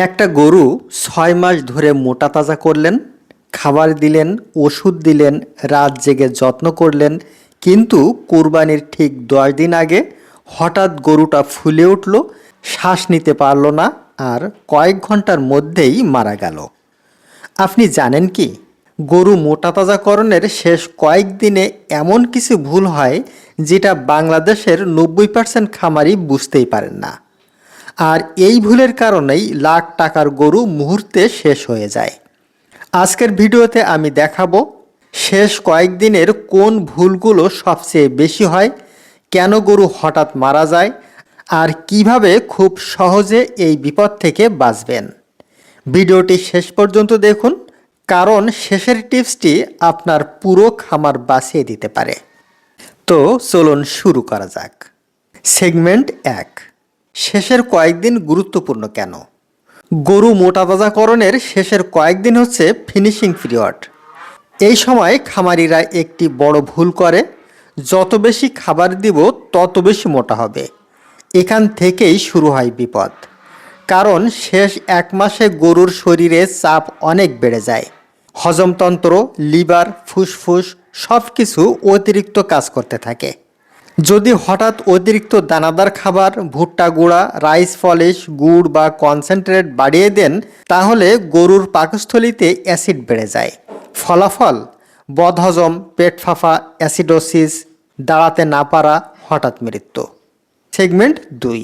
একটা গরু ৬ মাস ধরে মোটা তাজা করলেন, খাবার দিলেন, ওষুধ দিলেন, রাত জেগে যত্ন করলেন, কিন্তু কোরবানির ঠিক ১০ দিন আগে হঠাৎ গরুটা ফুলে উঠল, শ্বাস নিতে পারল না, আর কয়েক ঘন্টার মধ্যেই মারা গেল। আপনি জানেন কি, গরু মোটাতাজাকরণের শেষ কয়েকদিনে এমন কিছু ভুল হয় যেটা বাংলাদেশের ৯০% খামারি বুঝতেই পারেন না। আর এই ভুলের কারণেই লাখ টাকার গরু মুহূর্তে শেষ হয়ে যায়। আজকের ভিডিওতে আমি দেখাবো শেষ কয়েকদিনের কোন ভুলগুলো সবচেয়ে বেশি হয়, কেন গরু হঠাৎ মারা যায়, আর কিভাবে খুব সহজে এই বিপদ থেকে বাঁচবেন। ভিডিওটি শেষ পর্যন্ত দেখুন, কারণ শেষের টিপসটি আপনার পুরো খামার বাঁচিয়ে দিতে পারে। তো চলুন শুরু করা যাক। সেগমেন্ট ১, শেষের কয়েকদিন গুরুত্বপূর্ণ কেন? গরু মোটাতাজাকরণের শেষের কয়েকদিন হচ্ছে ফিনিশিং পিরিয়ড। এই সময় খামারিরা একটি বড় ভুল করে, যত বেশি খাবার দিব তত বেশি মোটা হবে। এখান থেকেই শুরু হয় বিপদ, কারণ শেষ ১ মাসে গরুর শরীরে চাপ অনেক বেড়ে যায়। হজমতন্ত্র, লিভার, ফুসফুস সব কিছু অতিরিক্ত কাজ করতে থাকে। যদি হঠাৎ অতিরিক্ত দানাদার খাবার, ভুট্টা গুঁড়া, রাইস পলিশ, গুড় বা কনসেন্ট্রেট বাড়িয়ে দেন, তাহলে গরুর পাকস্থলীতে অ্যাসিড বেড়ে যায়। ফলাফল বদহজম, পেট ফাঁপা, অ্যাসিডোসিস, দাঁড়াতে না পারা, হঠাৎ মৃত্যু। সেগমেন্ট ২,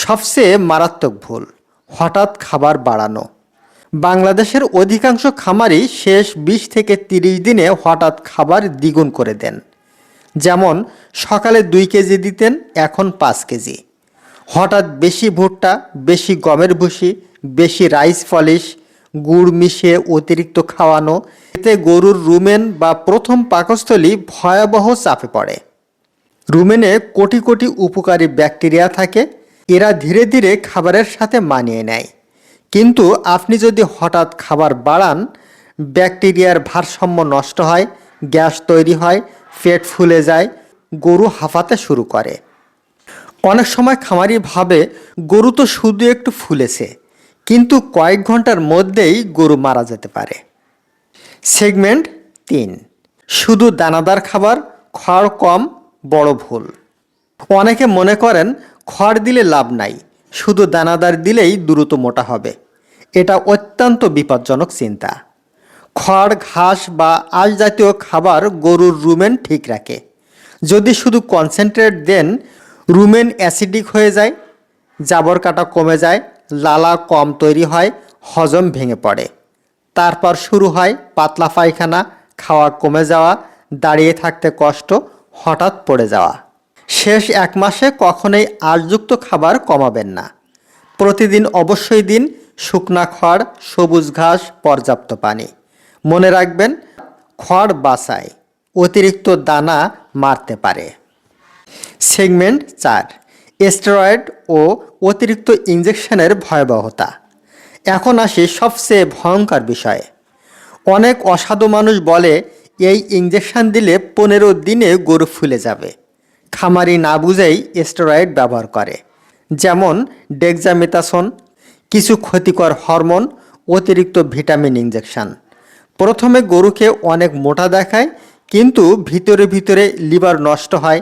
সবচেয়ে মারাত্মক ভুল, হঠাৎ খাবার বাড়ানো। বাংলাদেশের অধিকাংশ খামারই শেষ ২০ থেকে ৩০ দিনে হঠাৎ খাবার দ্বিগুণ করে দেন। যেমন সকালে ২ কেজি দিতেন, এখন ৫ কেজি। হঠাৎ বেশি ভুট্টা, বেশি গমের ভুসি, বেশি রাইস পলিশ, গুড় মিশিয়ে অতিরিক্ত খাওয়ানো, এতে গরুর রুমেন বা প্রথম পাকস্থলী ভয়াবহ চাপে পড়ে। রুমেনে কোটি কোটি উপকারী ব্যাকটেরিয়া থাকে, এরা ধীরে ধীরে খাবারের সাথে মানিয়ে নেয়। কিন্তু আপনি যদি হঠাৎ খাবার বাড়ান, ব্যাকটেরিয়ার ভারসাম্য নষ্ট হয়, গ্যাস তৈরি হয়, পেট ফুলে যায়, গরু হাঁফাতে শুরু করে। অনেক সময় খামারি ভাবে গরু তো শুধু একটু ফুলেছে, কিন্তু কয়েক ঘন্টার মধ্যেই গরু মারা যেতে পারে। সেগমেন্ট ৩, শুধু দানাদার খাবার, খড় কম, বড় ভুল। অনেকে মনে করেন খড় দিলে লাভ নাই, শুধু দানাদার দিলেই দ্রুত মোটা হবে। এটা অত্যন্ত বিপজ্জনক চিন্তা। খড়, ঘাস বা আঁশ জাতীয় খাবার গরুর রুমেন ঠিক রাখে। যদি শুধু কনসেন্ট্রেট দেন, রুমেন অ্যাসিডিক হয়ে যায়, জাবর কাটা কমে যায়, লালা কম তৈরি হয়, হজম ভেঙে পড়ে। তারপর শুরু হয় পাতলা পায়খানা, খাওয়া কমে যাওয়া, দাঁড়িয়ে থাকতে কষ্ট, হঠাৎ পড়ে যাওয়া। শেষ ১ মাসে কখনোই আঁশযুক্ত খাবার কমাবেন না। প্রতিদিন অবশ্যই দিন শুকনা খড়, সবুজ ঘাস, পর্যাপ্ত পানি। মনে রাখবেন, খড় বাঁচায়, অতিরিক্ত দানা মারতে পারে। সেগমেন্ট ৪, স্টেরয়েড ও অতিরিক্ত ইনজেকশনের ভয়াবহতা। এখন আসি সবচেয়ে ভয়ঙ্কর বিষয়ে। অনেক অসাধু মানুষ বলে এই ইনজেকশন দিলে ১৫ দিনে গরু ফুলে যাবে। খামারি না বুঝেই স্টেরয়েড ব্যবহার করে, যেমন ডেক্সামেথাসোন, কিছু ক্ষতিকর হরমোন, অতিরিক্ত ভিটামিন ইনজেকশন। প্রথমে গরুকে অনেক মোটা দেখায়, কিন্তু ভিতরে ভিতরে লিভার নষ্ট হয়,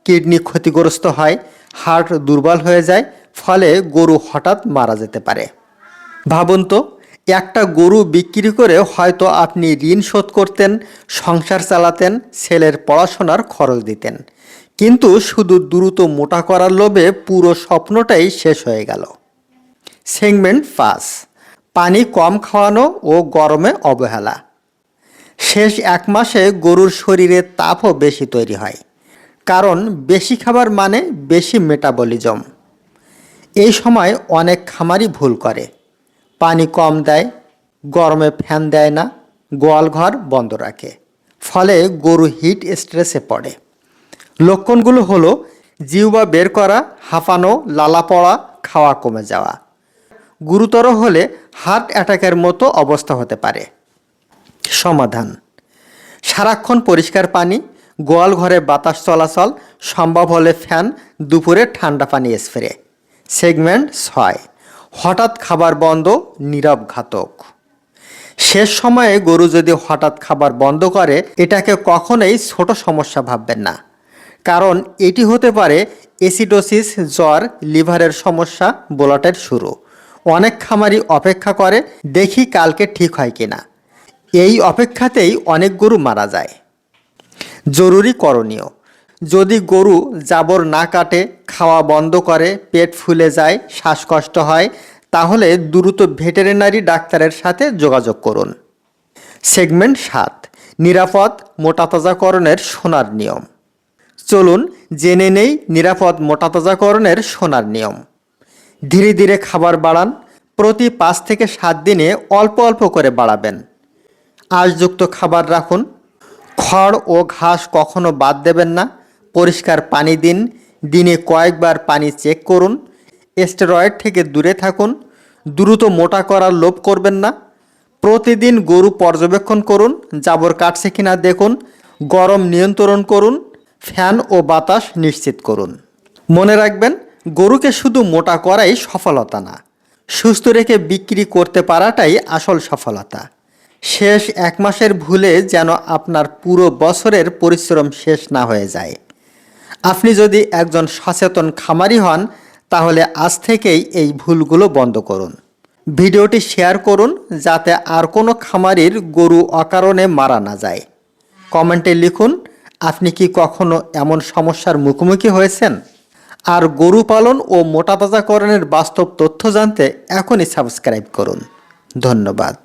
কিডনি ক্ষতিগ্রস্ত হয়, হার্ট দুর্বল হয়ে যায়, ফলে গরু হঠাৎ মারা যেতে পারে। ভাবুন তো, একটা গরু বিক্রি করে হয়তো আপনি ঋণ শোধ করতেন, সংসার চালাতেন, ছেলের পড়াশোনার খরচ দিতেন, কিন্তু শুধু দ্রুত মোটা করার লোভে পুরো স্বপ্নটাই শেষ হয়ে গেল। সেগমেন্ট ৫, পানি কম খাওয়ানো ও গরমে অবহেলা। শেষ ১ মাসে গরুর শরীরে তাপও বেশি তৈরি হয়, কারণ বেশি খাবার মানে বেশি মেটাবলিজম। এই সময় অনেক খামারি ভুল করে, পানি কম দেয়, গরমে ফ্যান দেয় না, গোয়ালঘর বন্ধ রাখে, ফলে গরু হিট স্ট্রেসে পড়ে। লক্ষণগুলো হলো জিহ্বা বের করা, হাঁপানো, লালা পড়া, খাওয়া কমে যাওয়া। গুরুতর হলে হার্ট অ্যাটাকের মতো অবস্থা হতে পারে। সমাধান: সারাক্ষণ পরিষ্কার পানি, গোয়াল ঘরে বাতাস চলাচল, সম্ভব হলে ফ্যান, দুপুরে ঠান্ডা পানি স্প্রে। সেগমেন্ট ৬, হঠাৎ খাবার বন্ধ নীরব ঘাতক। শেষ সময়ে গরু যদি হঠাৎ খাবার বন্ধ করে, এটাকে কখনোই ছোট সমস্যা ভাববেন না, কারণ এটি হতে পারে অ্যাসিডোসিস, জ্বর, লিভারের সমস্যা, ব্লটের শুরু। অনেক খামারি অপেক্ষা করে দেখি কালকে ঠিক হয় কিনা। এই অপেক্ষাতেই অনেক গরু মারা যায়। জরুরি করণীয়: যদি গরু জাবর না কাটে, খাওয়া বন্ধ করে, পেট ফুলে যায়, শ্বাসকষ্ট হয়, তাহলে দ্রুত ভেটেরিনারি ডাক্তারের সাথে যোগাযোগ করুন। সেগমেন্ট 7: নিরাপদ মোটাতাজাকরণের সোনার নিয়ম। চলুন জেনে নেই নিরাপদ মোটাতাজাকরণের সোনার নিয়ম। ধীরে ধীরে খাবার বাড়ান। প্রতি 5 থেকে 7 দিনে অল্প অল্প করে বাড়াবেন। আঁশযুক্ত খাবার রাখুন। খড় ও ঘাস কখনো বাদ দেবেন না। পরিষ্কার পানি দিন। দিনে কয়েকবার পানি চেক করুন। স্টেরয়েড থেকে দূরে থাকুন। দ্রুত মোটা করার লোভ করবেন না। প্রতিদিন গরু পর্যবেক্ষণ করুন, জাবর কাটছে কিনা দেখুন। গরম নিয়ন্ত্রণ করুন। ফ্যান ও বাতাস নিশ্চিত করুন। মনে রাখবেন, গরুকে শুধু মোটা করাই সফলতা না, সুস্থ রেখে বিক্রি করতে পারাটাই আসল সফলতা। শেষ 1 মাসের ভুলে যেন আপনার পুরো বছরের পরিশ্রম শেষ না হয়ে যায়। আপনি যদি একজন সচেতন খামারি হন, তাহলে আজ থেকেই এই ভুলগুলো বন্ধ করুন। ভিডিওটি শেয়ার করুন যাতে আর কোনো খামারির গরু অকারণে মারা না যায়। কমেন্টে লিখুন, আপনি কি কখনো এমন সমস্যার মুখোমুখি হয়েছেন? আর গরু পালন ও মোটাতাজাকরণের বাস্তব তথ্য জানতে এখনই সাবস্ক্রাইব করুন। ধন্যবাদ।